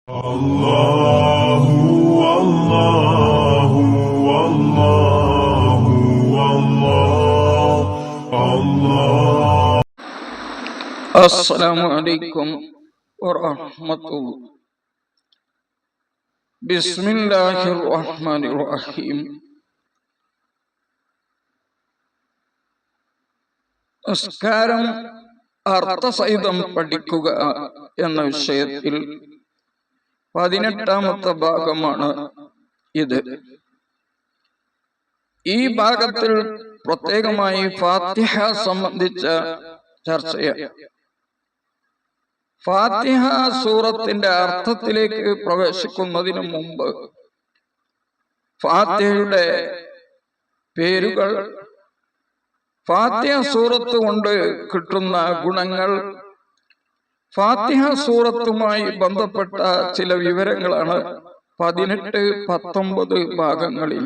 അല്ലാഹു അല്ലാഹു അല്ലാഹു അല്ലാഹു. അസ്സലാമു അലൈക്കും വറഹ്മത്തുള്ളാഹി. ബിസ്മില്ലാഹിർ റഹ്മാനിർ റഹീം. നമസ്കാരം അർത്ഥസഹിതം പഠിക്കുക എന്ന വിഷയത്തിൽ 18ാമത്തെ ഭാഗമാണ് ഇത്. ഈ ഭാഗത്തിൽ പ്രത്യേകമായി ഫാത്തിഹ സംബന്ധിച്ച ചർച്ചയാണ്. ഫാത്തിഹ സൂറത്തിന്റെ അർത്ഥത്തിലേക്ക് പ്രവേശിക്കുന്നതിന് മുമ്പ് ഫാത്തിഹയുടെ പേരുകൾ, ഫാത്തിഹ സൂറത്ത് കൊണ്ട് കിട്ടുന്ന ഗുണങ്ങൾ, ഫാത്തിഹ സൂറത്തുമായി ബന്ധപ്പെട്ട ചില വിവരങ്ങളാണ് 18, 19 ഭാഗങ്ങളിൽ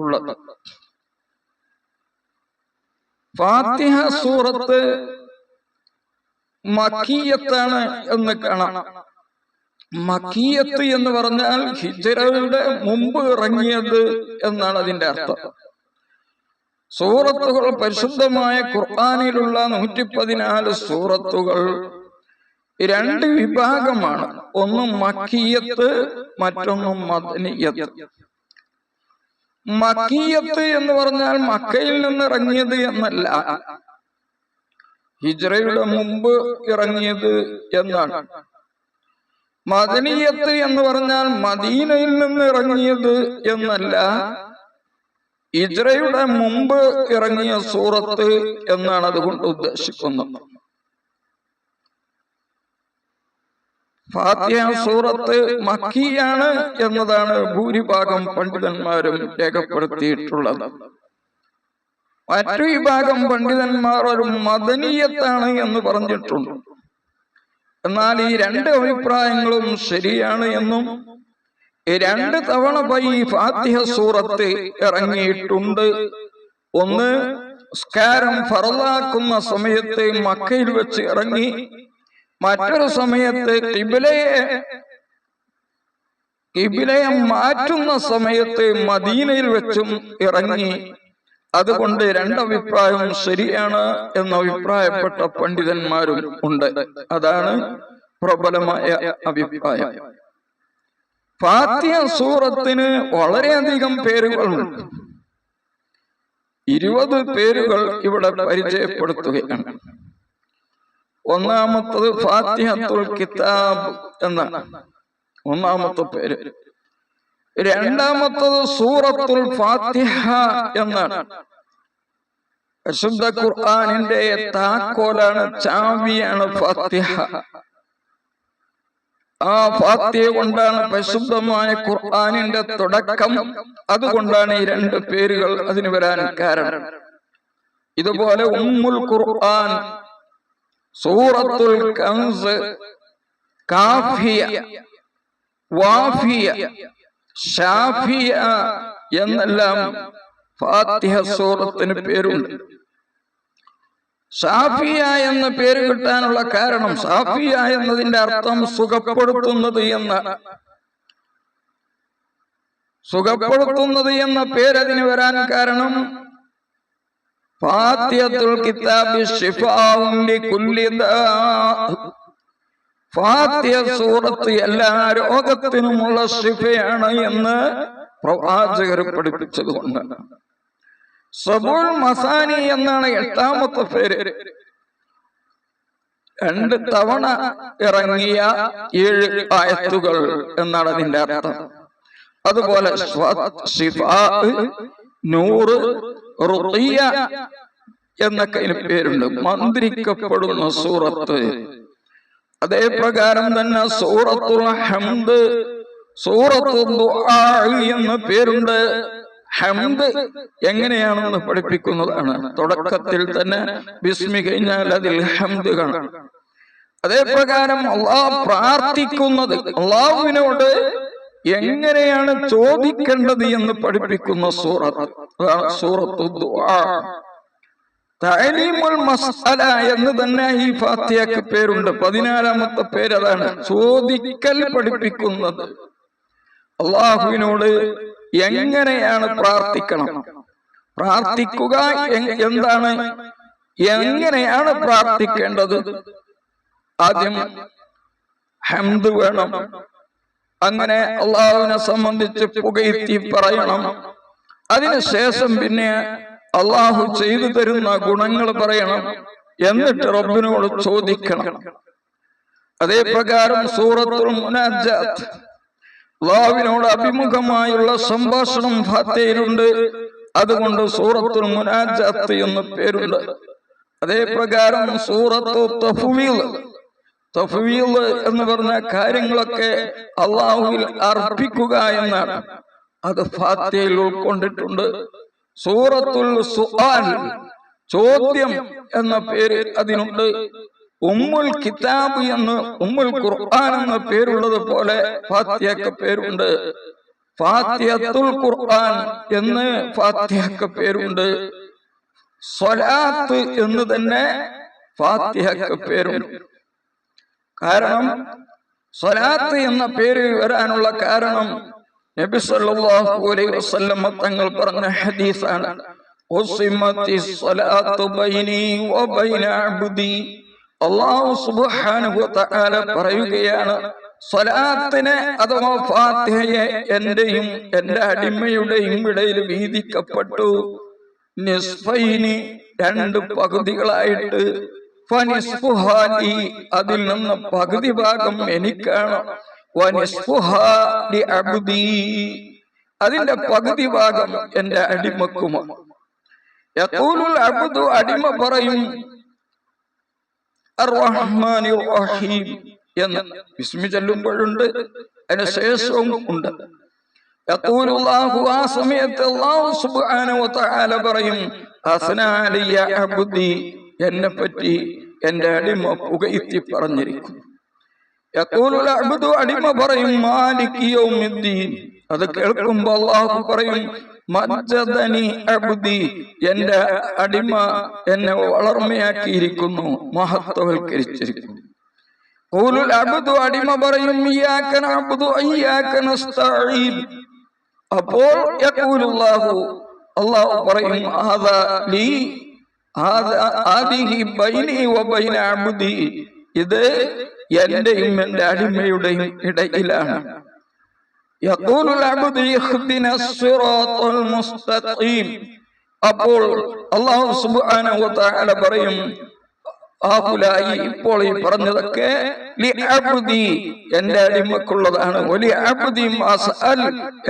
ഉള്ളത്. ഫാത്തിഹ സൂറത്ത് മക്കിയത്താണ് എന്ന് കാണാം. മക്കിയത്ത് എന്ന് പറഞ്ഞാൽ ഹിജ്റയുടെ മുമ്പ് ഇറങ്ങിയത് എന്നാണ് അതിന്റെ അർത്ഥം. സൂറത്തുകൾ, പരിശുദ്ധമായ ഖുർആനിലുള്ള 114 സൂറത്തുകൾ 2 വിഭാഗമാണ്. ഒന്ന് മക്കിയത്ത്, മറ്റൊന്ന് മദനിയത്ത്. മക്കിയത്ത് എന്ന് പറഞ്ഞാൽ മക്കയിൽ നിന്ന് ഇറങ്ങിയത് എന്നല്ല, ഹിജ്റയുടെ മുമ്പ് ഇറങ്ങിയത് എന്നാണ്. മദനിയത്ത് എന്ന് പറഞ്ഞാൽ മദീനയിൽ നിന്ന് ഇറങ്ങിയത് എന്നല്ല, ഹിജ്റയുടെ മുമ്പ് ഇറങ്ങിയ സൂറത്ത് എന്നാണ് അതുകൊണ്ട് ഉദ്ദേശിക്കുന്നത്. ഫാത്തിഹ സൂറത്ത് മക്കിയാണ് എന്നതാണ് ഭൂരിഭാഗം പണ്ഡിതന്മാരും രേഖപ്പെടുത്തിയിട്ടുള്ളത്. മറ്റു വിഭാഗം പണ്ഡിതന്മാർ ഒരു മദനിയത്താണ് എന്ന് പറഞ്ഞിട്ടുണ്ട്. എന്നാൽ ഈ 2 അഭിപ്രായങ്ങളും ശരിയാണ് എന്നും 2 തവണ ഈ ഫാത്തിഹ സൂറത്ത് ഇറങ്ങിയിട്ടുണ്ട്. ഒന്ന് നിസ്കാരം ഫർളാക്കുന്ന സമയത്ത് മക്കയിൽ വെച്ച് ഇറങ്ങി, മറ്റൊരു സമയത്ത് ഖിബ്ലയെ മാറ്റുന്ന സമയത്ത് മദീനയിൽ വെച്ചും ഇറങ്ങി. അതുകൊണ്ട് 2 അഭിപ്രായവും ശരിയാണ് എന്ന് അഭിപ്രായപ്പെട്ട പണ്ഡിതന്മാരും ഉണ്ട്. അതാണ് പ്രബലമായ അഭിപ്രായം. ഫാത്തിഹ സൂറത്തിന് വളരെയധികം പേരുകളുണ്ട്. 20 പേരുകൾ ഇവിടെ പരിചയപ്പെടുത്തുകയാണ്. ഒന്നാമത്തത് ഫാത്തിഹത്തുൽ കിതാബ് എന്നാണ് ഒന്നാമത്തെ പേര്. രണ്ടാമത്തത് സൂറത്തുൽ ഫാത്തിഹ എന്നാണ്. പരിശുദ്ധ ഖുർആനിന്റെ താക്കോലാണ്, ചാവിയാണ് ഫാത്തിഹ. ആ ഫാത്തിഹ കൊണ്ടാണ് പരിശുദ്ധമായ ഖുർആനിന്റെ തുടക്കം. അതുകൊണ്ടാണ് ഈ 2 പേരുകൾ അതിന് വരാൻ കാരണം. ഇതുപോലെ ഉമ്മുൽ ഖുർആൻ, സൂറത്തുൽ കൻസ്, കാഫിയ, വാഫിയ, ഷാഫിയ എന്നെല്ലാം ഫാത്തിഹ സൂറത്തിന് പേരുണ്ട്. ഷാഫിയ എന്ന പേര് കിട്ടാനുള്ള കാരണം, ഷാഫിയ എന്നതിന്റെ അർത്ഥം സുഖപ്പെടുത്തുന്നത് എന്നാണ്. സുഖപ്പെടുത്തുന്നത് എന്ന പേരതിന് വരാൻ കാരണം ഫാത്തിഹത്തുൽ കിതാബി ശിഫാഉൻ ലികുല്ലി ദാ, ഫാത്തിഹ സൂറത്ത് എല്ലാ രോഗത്തിനുമുള്ള ശിഫയാണ് എന്ന് പ്രവാചകർ പഠിപ്പിച്ചതുകൊണ്ടാണ്. സബുൽ മസാനി എന്നാണ് 8ാമത്തെ പേര്. 2 തവണ ഇറങ്ങിയ 7 ആയത്തുകൾ എന്നാണ് അതിന്റെ അർത്ഥം. അതുപോലെ ശിഫാ, നൂറ്, റുഖിയ എന്നൊക്കെ ഇതിന് പേരുണ്ട്. മന്ത്രിക്കപ്പെടുന്ന സൂറത്ത്. അതേ പ്രകാരം തന്നെ സൂറത്തുൽ ഹംദ്, സൂറത്തുൽ ദുആ എന്ന പേരുണ്ട്. ഹംദ് എങ്ങനെയാണെന്ന് പഠിപ്പിക്കുന്നതാണ്. തുടക്കത്തിൽ തന്നെ ബിസ്മി കഴിഞ്ഞാൽ അതിൽ ഹംദ് കാണാം. അതേ പ്രകാരം അല്ലാഹ് പ്രാർത്ഥിക്കുന്നത്, അല്ലാഹുവിനോട് എങ്ങനെയാണ് ചോദിക്കേണ്ടത് എന്ന് പഠിപ്പിക്കുന്ന സൂറത്ത്, അതാണ് സൂറത്തുൽ ദുആ. തഅലീമുൽ മസ്അല എന്ന് തന്നെ ഈ ഫാത്തിഹയ്ക്ക് പേരുണ്ട്. 14ാമത്തെ പേര് അതാണ്, ചോദിക്കൽ പഠിപ്പിക്കുന്നത്. അള്ളാഹുവിനോട് എങ്ങനെയാണ് പ്രാർത്ഥിക്കണം, പ്രാർത്ഥിക്കുക എന്താണ്, എങ്ങനെയാണ് പ്രാർത്ഥിക്കേണ്ടത്. ആദ്യം ഹംദ് വേണം, അങ്ങനെ അള്ളാഹുവിനെ സംബന്ധിച്ച് പുകഴ്ത്തി പറയണം. അതിനുശേഷം പിന്നെ അള്ളാഹു ചെയ്തു തരുന്ന ഗുണങ്ങൾ പറയണം. എന്നിട്ട് റബ്ബിനോട് ചോദിക്കണം. അതേ പ്രകാരം സൂറത്തുൽ മുനാജാത്ത്, അള്ളാഹുവിനോട് അഭിമുഖമായുള്ള സംഭാഷണം ഫാത്തിഹയിലുണ്ട്. അതുകൊണ്ട് സൂറത്തുൽ മുനാജാത്ത് എന്ന് പേരുണ്ട്. അതേ പ്രകാരം സൂറത്തു തഫ്വീൽ എന്ന് പറഞ്ഞ കാര്യങ്ങളൊക്കെ അള്ളാഹുവിൽ അർപ്പിക്കുക എന്നാണ്. അത് ഫാത്തിഹയിൽ ഉൾക്കൊണ്ടിട്ടുണ്ട്. സൂറത്തുൽ സുആൽ, ചോദ്യം എന്ന പേര് അതിനുണ്ട്. ഉമ്മുൽ കിതാബ് എന്ന്, ഉമ്മുൽ ഖുർആൻ എന്ന പേരുള്ളത് പോലെ ഫാത്തിഹയ്ക്ക് പേരുണ്ട്. ഫാത്തിഹത്തുൽ ഖുർആൻ എന്ന് ഫാത്തിഹയ്ക്ക് പേരുണ്ട്. സ്വലാത്ത് എന്ന് തന്നെ ഫാത്തിഹയ്ക്ക് പേരുണ്ട്. കാരണം സ്വലാത്ത് എന്ന പേര് വരാനുള്ള കാരണം നബി സല്ലല്ലാഹു അലൈഹി വസല്ലം തങ്ങൾ പറഞ്ഞ ഹദീസാണ്. ഉസിമത്തിസ് സ്വലാത്തു ബൈനി വബൈന അബ്ദി. അല്ലാഹു സുബ്ഹാനഹു വ തആല പറയുകയാണ്, സ്വലാത്തിനെ അഥവാ ഫാത്തിഹയെ എന്റെയും എന്റെ അടിമയുടെയും ഇടയിൽ വീതിക്കപ്പെട്ടു. നിസ്ഫൈനി, 2 പകുതികളായിട്ട്. ഫനിസ്ഫുഹാ ലി, അതിൽ നിന്ന് പകുതി ഭാഗം എനിക്കാണ്. വനിസ്ഫുഹാ ലി അബ്ദി, അതിന്റെ പകുതി ഭാഗം എന്റെ അടിമക്കുമാണ്. യഖൂലുൽ അബ്ദു, അടിമ പറയും അർ-റഹ്മാനിർ റഹീം എന്ന് ബിസ്മി ചൊല്ലുമ്പോഴുണ്ട്, അതിന് ശേഷവും ഉണ്ട്. യഖൂലുല്ലാഹു, ആ സമയത്ത് അല്ലാഹു സുബ്ഹാനഹു വ തആല പറയും അസ്നാ അലയ്യ അബ്ദി, എന്നെ പറ്റി എന്റെ അടിമ പുകഴ്ത്തി പറഞ്ഞിരിക്കുന്നു. യഖൂലുൽ അബ്ദു, അടിമ പറയും മാലികി യൗമിദ്ദീൻ. അത് കേൾക്കുമ്പോൾ അല്ലാഹു പറയും മജ്ജദനി അബ്ദി, എന്റെ അടിമ എന്നെ വളർമയാക്കിയിരിക്കുന്നു, മഹത്വവൽക്കരിച്ചിരിക്കുന്നു. ഖൂലുൽ അബ്ദു, അടിമ പറയും ഇയ്യാക നഅബ്ദു വഇയ്യാക നസ്തഈൻ. അപ്പോൾ യഖൂലുല്ലാഹു, അല്ലാഹു പറയും ഹാദാ ലീ ഹാദിഹി ബൈനി വബൈന അബ്ദി, ഇത് എന്റെയും എന്റെ അടിമയുടെയും ഇടയിലാണ്. യഖൂലുൽ അബ്ദു ഇഹ്ദിനസ് സിറാത്തൽ മുസ്തഖീം. അപ്പോൾ അല്ലാഹു സുബ്ഹാനഹു വ തആല പറയും ആഹുലായി, ഇപ്പോൾ ഈ പറഞ്ഞതൊക്കെ ലി അബ്ദി, എന്റെ അടിമക്കുള്ളതാണ്. വലി അബ്ദി മസ്അൽ,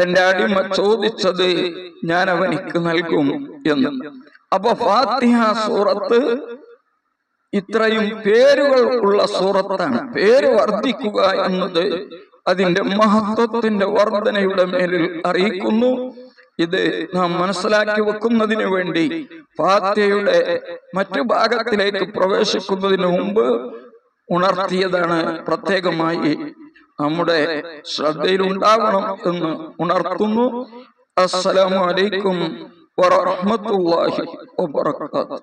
എന്റെ അടിമ ചോദിച്ചത് ഞാൻ അവനിക്ക് നൽകും എന്ന്. അപ്പൊ ഫാത്തിഹ സൂറത്ത് ഇത്രയും പേരുകൾ ഉള്ള സൂറത്താണ്. പേര് വർദ്ധിക്കുക എന്നത് അതിന്റെ മഹത്വത്തിന്റെ വർധനയുടെ മേലിൽ അറിയിക്കുന്നു. ഇത് നാം മനസ്സിലാക്കി വെക്കുന്നതിന് വേണ്ടി ഫാത്തിഹയുടെ മറ്റു ഭാഗത്തിലേക്ക് പ്രവേശിക്കുന്നതിന് മുമ്പ് ഉണർത്തിയതാണ്. പ്രത്യേകമായി നമ്മുടെ ശ്രദ്ധയിലുണ്ടാവണം എന്ന് ഉണർത്തുന്നു. അസ്സലാമു അലൈക്കും വറഹ്മത്തുള്ളാഹി വബറകാതുഹു.